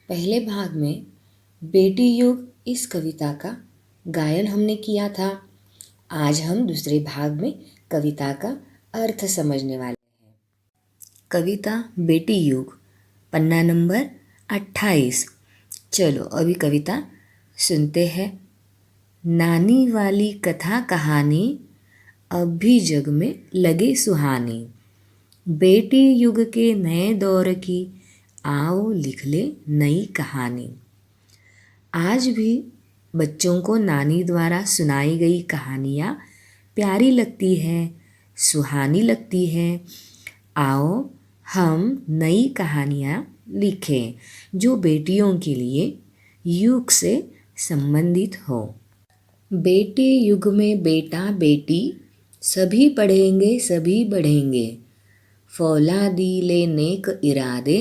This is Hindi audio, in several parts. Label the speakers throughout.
Speaker 1: पहले भाग में बेटी युग इस कविता का गायन हमने किया था। आज हम दूसरे भाग में कविता का अर्थ समझने वाले हैं। कविता बेटी युग, पन्ना नंबर 28। चलो अभी कविता सुनते हैं। नानी वाली कथा कहानी अब भी जग में लगे सुहानी। बेटी युग के नए दौर की आओ लिख ले नई कहानी। आज भी बच्चों को नानी द्वारा सुनाई गई कहानियाँ प्यारी लगती हैं, सुहानी लगती हैं। आओ हम नई कहानियाँ लिखें जो बेटियों के लिए युग से संबंधित हो। बेटे युग में बेटा बेटी सभी पढ़ेंगे सभी बढ़ेंगे। फौलादी ले नेक इरादे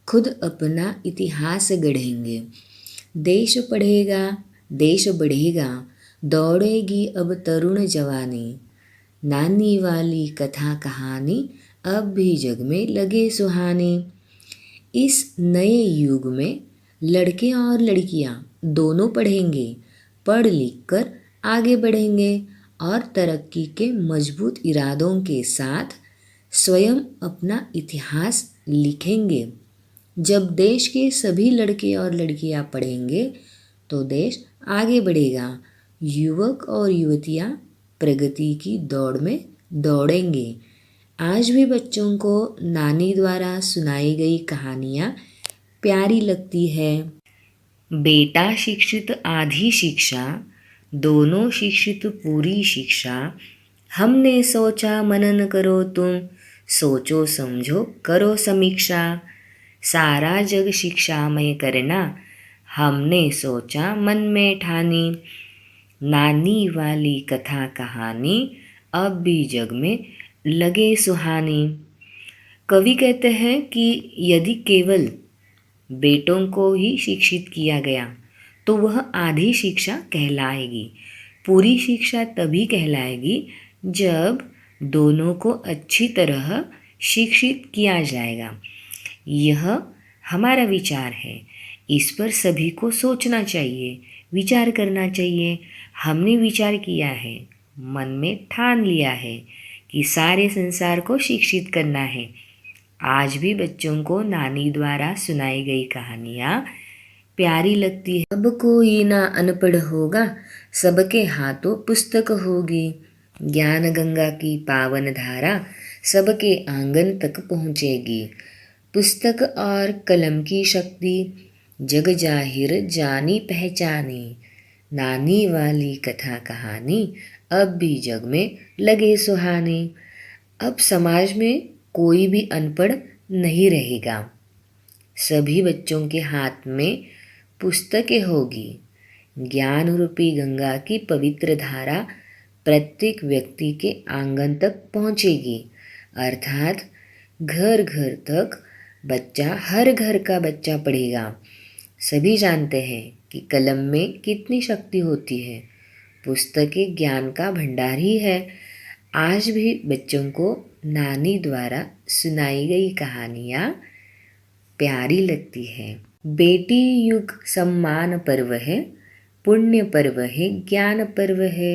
Speaker 1: खुद अपना इतिहास गढ़ेंगे। देश पढ़ेगा देश बढ़ेगा, दौड़ेगी अब तरुण जवानी। नानी वाली कथा कहानी अब भी जग में लगे सुहानी। इस नए युग में लड़के और लड़कियां दोनों पढ़ेंगे, पढ़ लिख कर आगे बढ़ेंगे और तरक्की के मजबूत इरादों के साथ स्वयं अपना इतिहास लिखेंगे। जब देश के सभी लड़के और लड़कियां पढ़ेंगे तो देश आगे बढ़ेगा। युवक और युवतियां प्रगति की दौड़ में दौड़ेंगे। आज भी बच्चों को नानी द्वारा सुनाई गई कहानियाँ प्यारी लगती है। बेटा शिक्षित आधी शिक्षा, दोनों शिक्षित पूरी शिक्षा। हमने सोचा मनन करो तुम, सोचो समझो करो समीक्षा। सारा जग शिक्षामय करना, हमने सोचा मन में ठानी। नानी वाली कथा कहानी अब भी जग में लगे सुहानी। कवि कहते हैं कि यदि केवल बेटों को ही शिक्षित किया गया तो वह आधी शिक्षा कहलाएगी। पूरी शिक्षा तभी कहलाएगी जब दोनों को अच्छी तरह शिक्षित किया जाएगा। यह हमारा विचार है। इस पर सभी को सोचना चाहिए, विचार करना चाहिए। हमने विचार किया है, मन में ठान लिया है कि सारे संसार को शिक्षित करना है। आज भी बच्चों को नानी द्वारा सुनाई गई कहानियाँ प्यारी लगती है। अब कोई ना अनपढ़ होगा, सबके हाथों पुस्तक होगी। ज्ञान गंगा की पावन धारा सबके आंगन तक पहुँचेगी। पुस्तक और कलम की शक्ति जग जाहिर जानी पहचानी। नानी वाली कथा कहानी अब भी जग में लगे सुहानी। अब समाज में कोई भी अनपढ़ नहीं रहेगा। सभी बच्चों के हाथ में पुस्तकें होगी। ज्ञान रूपी गंगा की पवित्र धारा प्रत्येक व्यक्ति के आंगन तक पहुँचेगी। अर्थात घर घर तक बच्चा, हर घर का बच्चा पढ़ेगा। सभी जानते हैं कि कलम में कितनी शक्ति होती है। पुस्तकें ज्ञान का भंडार ही है। आज भी बच्चों को नानी द्वारा सुनाई गई कहानियाँ प्यारी लगती है। बेटी युग सम्मान पर्व है, पुण्य पर्व है, ज्ञान पर्व है।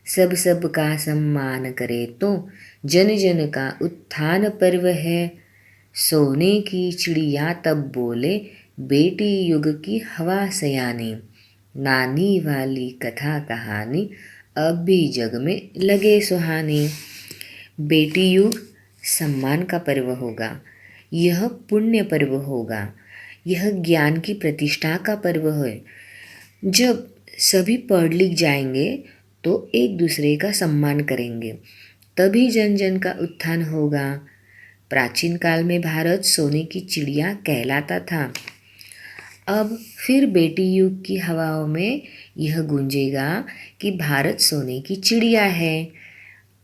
Speaker 1: सब सबका सम्मान करे तो जन जन का उत्थान पर्व है। सोने की चिड़िया तब बोले, बेटी युग की हवा सयानी। नानी वाली कथा कहानी अब भी जग में लगे सुहानी। बेटी युग सम्मान का पर्व होगा, यह पुण्य पर्व होगा, यह ज्ञान की प्रतिष्ठा का पर्व है। जब सभी पढ़ लिख जाएंगे तो एक दूसरे का सम्मान करेंगे, तभी जन जन का उत्थान होगा। प्राचीन काल में भारत सोने की चिड़िया कहलाता था। अब फिर बेटी युग की हवाओं में यह गूंजेगा कि भारत सोने की चिड़िया है।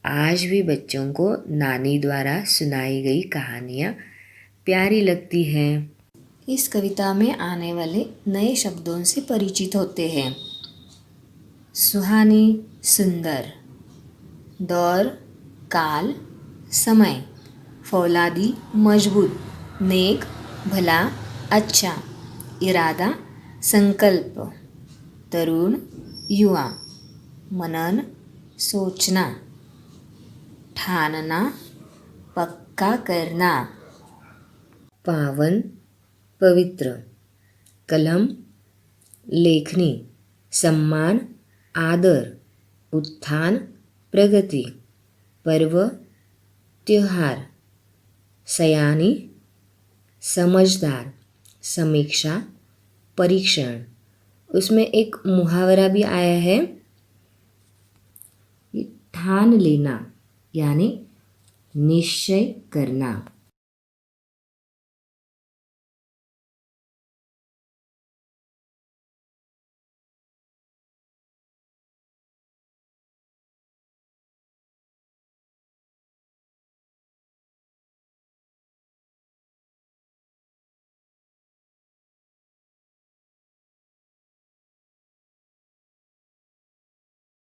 Speaker 1: आज भी बच्चों को नानी द्वारा सुनाई गई कहानियाँ प्यारी लगती हैं। इस कविता में आने वाले नए शब्दों से परिचित होते हैं। सुहानी, सुंदर, दौर, काल, समय, फौलादी, मजबूत, नेक, भला, अच्छा, इरादा, संकल्प, तरुण, युवा, मनन, सोचना, ठानना, पक्का करना, पावन, पवित्र, कलम, लेखनी, सम्मान, आदर, उत्थान, प्रगति, पर्व, त्योहार, सयानी, समझदार, समीक्षा, परीक्षण। उसमें एक मुहावरा भी आया है, ठान लेना यानी निश्चय करना।